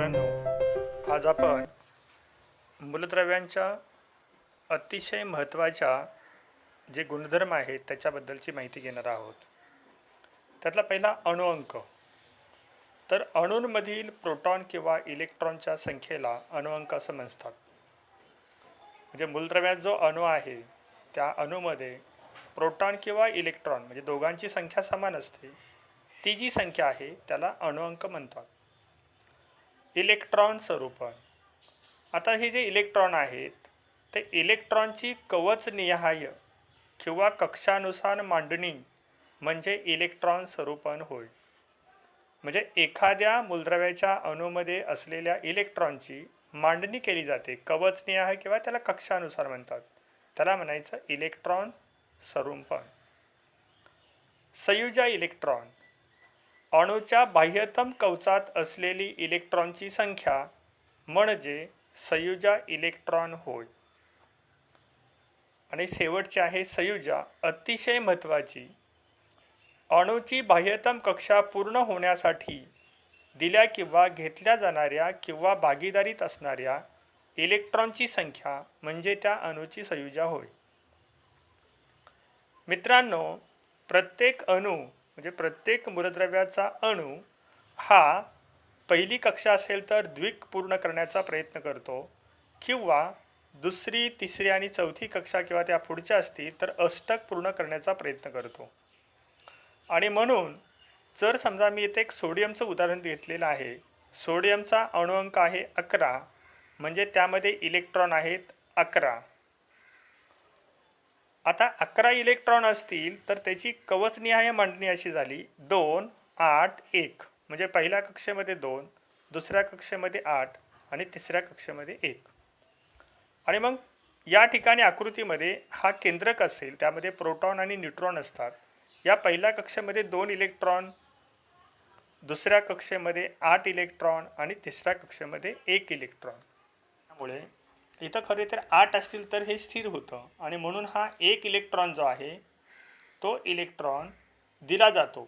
मित्रांनो, आज आपण मूलद्रव्यांच्या अतिशय महत्त्वाच्या जे गुणधर्म आहेत त्याच्याबद्दलची माहिती घेणार आहोत. त्यातला पहिला अणुअंक. तर अणूंमधील प्रोटॉन किंवा इलेक्ट्रॉनच्या संख्येला अणुअंक असं म्हणतात. म्हणजे मूलद्रव्यात जो अणू आहे त्या अणूमध्ये प्रोटॉन किंवा इलेक्ट्रॉन म्हणजे दोघांची संख्या समान असते. ती जी संख्या आहे त्याला अणुअंक म्हणतात. इलेक्ट्रॉन स्वरूपन. आता हे जे इलेक्ट्रॉन आहेत ते इलेक्ट्रॉनची कवचनिहाय किंवा कक्षानुसार मांडणी म्हणजे इलेक्ट्रॉन स्वरूपन होय. म्हणजे एखाद्या मूलद्रव्याच्या अणूमध्ये असलेल्या इलेक्ट्रॉनची मांडणी केली जाते कवचनिहाय किंवा त्याला कक्षानुसार म्हणतात. त्याला म्हणायचं इलेक्ट्रॉन स्वरूपन. संयुजा इलेक्ट्रॉन. अणूच्या बाह्यतम कवचात असलेली इलेक्ट्रॉनची संख्या म्हणजे संयुजा इलेक्ट्रॉन होय. आणि शेवटचे आहे संयुजा, अतिशय महत्त्वाची. अणूची बाह्यतम कक्षा पूर्ण होण्यासाठी दिल्या किंवा घेतल्या जाणाऱ्या किंवा भागीदारीत असणाऱ्या इलेक्ट्रॉनची संख्या म्हणजे त्या अणूची संयुजा होय. मित्रांनो, प्रत्येक अणू म्हणजे प्रत्येक मूलद्रव्याचा अणू हा पहिली कक्षा असेल तर द्विक पूर्ण करण्याचा प्रयत्न करतो किंवा दुसरी, तिसरी आणि चौथी कक्षा किंवा त्या पुढच्या असतील तर अष्टक पूर्ण करण्याचा प्रयत्न करतो. आणि म्हणून जर समजा मी इथे एक सोडियमचं उदाहरण घेतलेलं आहे. सोडियमचा अणुअंक आहे 11 म्हणजे त्यामध्ये इलेक्ट्रॉन आहेत 11. आता 11 इलेक्ट्रॉन असतील तर त्याची कवचनिहाय मांडणी अशी झाली 2, 8, 1 म्हणजे पहिल्या कक्षेमध्ये 2, दुसऱ्या कक्षेमध्ये 8 आणि तिसऱ्या कक्षेमध्ये 1. आणि मग या ठिकाणी आकृतीमध्ये हा केंद्रक असेल त्यामध्ये प्रोटॉन आणि न्यूट्रॉन असतात. या पहिल्या कक्षेमध्ये 2 इलेक्ट्रॉन, दुसऱ्या कक्षेमध्ये 8 इलेक्ट्रॉन आणि तिसऱ्या कक्षेमध्ये 1 इलेक्ट्रॉन. त्यामुळे इथं खरे तर 8 असतील तर हे स्थिर होतं आणि म्हणून हा 1 इलेक्ट्रॉन जो आहे तो इलेक्ट्रॉन दिला जातो.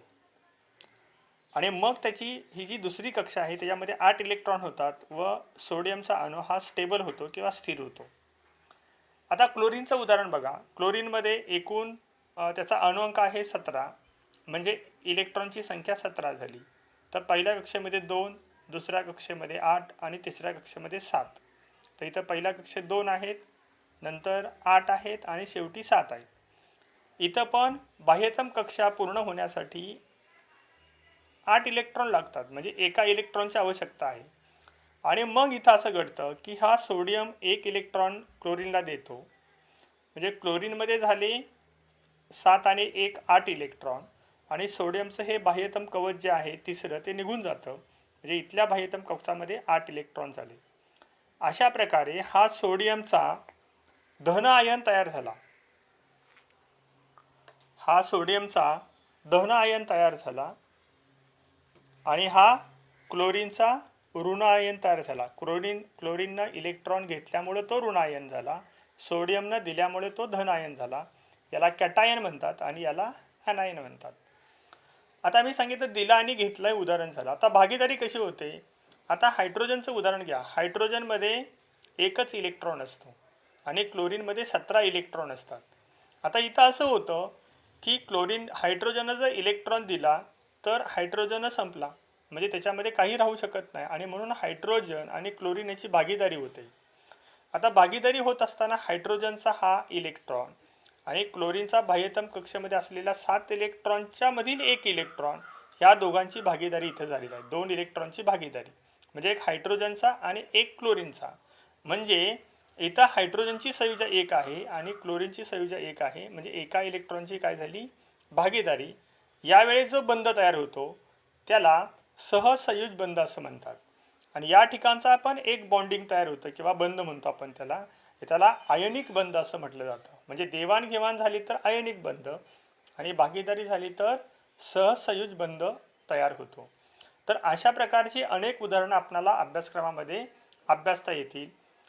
आणि मग त्याची ही जी दुसरी कक्षा आहे त्याच्यामध्ये 8 इलेक्ट्रॉन होतात व सोडियमचा अणू हा स्टेबल होतो किंवा स्थिर होतो. आता क्लोरीनचं उदाहरण बघा. क्लोरीनमध्ये एकूण त्याचा अणुअंक आहे 17 म्हणजे इलेक्ट्रॉनची संख्या 17 झाली. तर पहिल्या कक्षेमध्ये 2, दुसऱ्या कक्षेमध्ये 8 आणि तिसऱ्या कक्षेमध्ये 7. तर इथं पहिल्या कक्षेत 2 आहेत, नंतर 8 आहेत आणि शेवटी 7 आहेत. इथं पण बाह्यतम कक्षा पूर्ण होण्यासाठी 8 इलेक्ट्रॉन लागतात म्हणजे एका इलेक्ट्रॉनची आवश्यकता आहे. आणि मग इथं असं घडतं की हा सोडियम 1 इलेक्ट्रॉन क्लोरीनला देतो. म्हणजे क्लोरीनमध्ये झाले 7 आणि 1 8 इलेक्ट्रॉन आणि सोडियमचं हे बाह्यतम कवच जे आहे तिसरं ते निघून जातं. म्हणजे इथल्या बाह्यतम कक्षामध्ये 8 इलेक्ट्रॉन झाले. अशा प्रकारे हा सोडियमचा धन आयन तयार झाला. हा सोडियमचा धन आयन तयार झाला आणि हा क्लोरीनचा ऋण आयन तयार झाला. क्लोरीननं इलेक्ट्रॉन घेतल्यामुळे तो ऋण आयन झाला, सोडियमनं दिल्यामुळे तो धन आयन झाला. याला कॅटायन म्हणतात आणि याला ॲनायन म्हणतात. आता मी सांगितलं दिला आणि घेतलं उदाहरण झालं. आता भागीदारी कशी होते. आता हायड्रोजनचं उदाहरण घ्या. हायड्रोजनमध्ये एकच इलेक्ट्रॉन असतो आणि क्लोरीनमध्ये 17 इलेक्ट्रॉन असतात. आता इथं असं होतं की हायड्रोजननं जर इलेक्ट्रॉन दिला तर हायड्रोजन संपला म्हणजे त्याच्यामध्ये काही राहू शकत नाही आणि म्हणून हायड्रोजन आणि क्लोरीन याची भागीदारी होते. आता भागीदारी होत असताना हायड्रोजनचा हा इलेक्ट्रॉन आणि क्लोरीनचा बाह्यतम कक्षेमध्ये असलेल्या 7 इलेक्ट्रॉनच्या मधील 1 इलेक्ट्रॉन ह्या दोघांची भागीदारी इथं झालेली आहे. 2 इलेक्ट्रॉनची भागीदारी म्हणजे एक हायड्रोजनचा आणि एक क्लोरीनचा. म्हणजे इथं हायड्रोजनची संयुजा 1 आहे आणि क्लोरीनची संयुजा 1 आहे म्हणजे एका इलेक्ट्रॉनची काय झाली भागीदारी. यावेळेस जो बंध तयार होतो त्याला सहसंयुज बंध असं म्हणतात. आणि या ठिकाणचा पण एक बॉन्डिंग तयार होतं किंवा बंध म्हणतो आपण त्याला आयनिक बंध असं म्हटलं जातं. म्हणजे देवाणघेवाण झाली तर आयनिक बंध आणि भागीदारी झाली तर सहसंयुज बंध तयार होतो. तर अशा प्रकारची अनेक उदाहरणं आपल्याला अभ्यासक्रमामध्ये अभ्यासता येतील.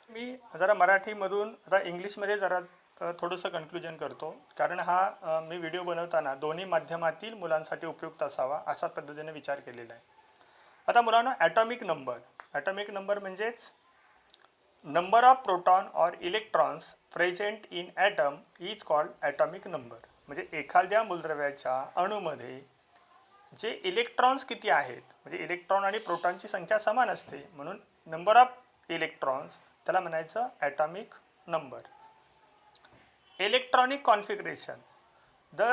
मी जरा मराठीमधून आता इंग्लिशमध्ये जरा थोडंसं कन्क्लुजन करतो कारण हा मी व्हिडिओ बनवताना दोन्ही माध्यमातील मुलांसाठी उपयुक्त असावा अशा पद्धतीने विचार केलेला आहे. आता मुलांना ॲटॉमिक नंबर ॲटॉमिक नंबर म्हणजेच नंबर ऑफ प्रोटॉन और electrons present in atom is called atomic number. म्हणजे एखाद्या मूलद्रव्याच्या अणूमध्ये जे इलेक्ट्रॉन्स किती आहेत, म्हणजे इलेक्ट्रॉन आणि प्रोटॉनची संख्या समान असते, म्हणून नंबर ऑफ इलेक्ट्रॉन्स त्याला म्हणायचं atomic number. Electronic configuration. The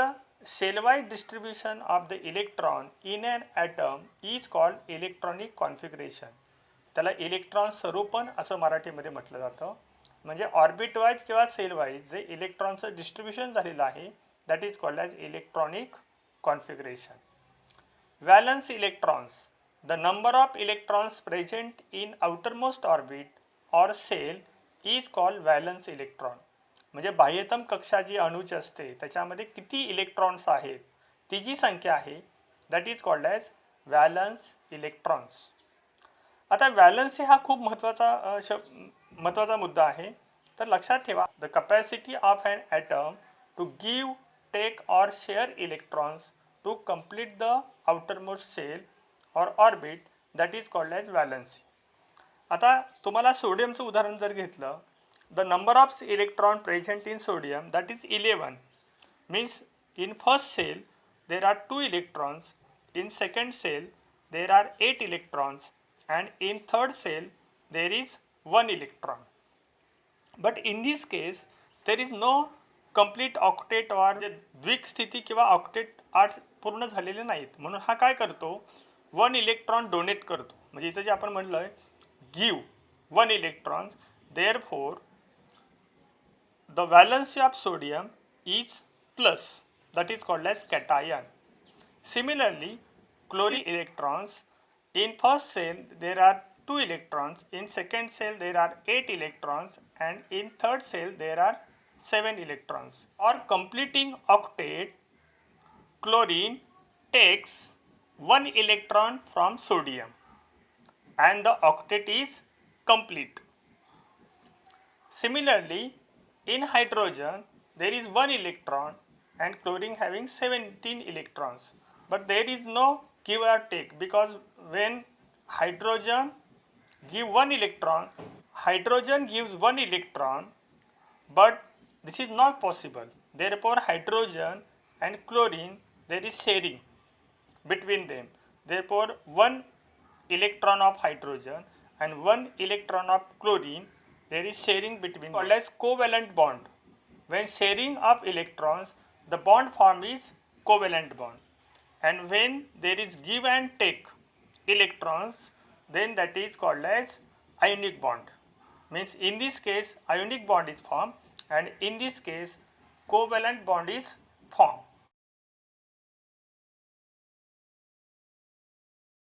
shell wise distribution of the electron in an atom is called electronic configuration. त्याला इलेक्ट्रॉन स्वरूपन असं मराठीमध्ये म्हटलं जातं. म्हणजे ऑर्बिट वाईज किंवा सेल वाईज जे इलेक्ट्रॉनचं डिस्ट्रीब्युशन झालेलं आहे that is called as electronic configuration. Valence electrons. The number of electrons present in outermost orbit or shell is called valence electron. म्हणजे बाह्यतम कक्षा जी अणूची असते त्याच्यामध्ये किती इलेक्ट्रॉन्स आहेत ती जी संख्या आहे that is called as valence electrons. आता व्हॅलन्सी हा खूप महत्त्वाचा मुद्दा आहे. तर लक्षात ठेवा, the capacity of an atom to give, take or share electrons to complete the outermost shell or orbit that is called as valency. आता तुम्हाला सोडियमचं उदाहरण जर घेतलं, the number of electron present in sodium that is 11. Means in first shell there are 2 electrons, in second sale there R 8 electrons, and in third cell there is 1 electron. But in this case there is no complete octet or द्विक स्थिती किंवा octet 8 पूर्ण झालेले नाहीत. म्हणून हा काय करतो, 1 electron donate करतो. म्हणजे इथं जे आपण म्हटलं आहे give 1 electron, therefore the valency of sodium is plus, that is called as cation. Similarly chlorine electrons, in first cell there are 2 electrons, in second cell there are 8 electrons, and in third cell there are 7 electrons. Or completing octet, chlorine takes 1 electron from sodium and the octet is complete. Similarly, in hydrogen there is 1 electron and chlorine having 17 electrons, but there is no give or take, because when hydrogen give 1 electron, hydrogen gives 1 electron, but this is not possible. Therefore hydrogen and chlorine there is sharing between them. Therefore 1 electron of hydrogen and 1 electron of chlorine there is sharing between them, called as covalent bond. When sharing of electrons, the bond form is covalent bond. And when there is give and take electrons, then that is called as ionic bond. Means in this case ionic bond is formed, and in this case covalent bond is formed.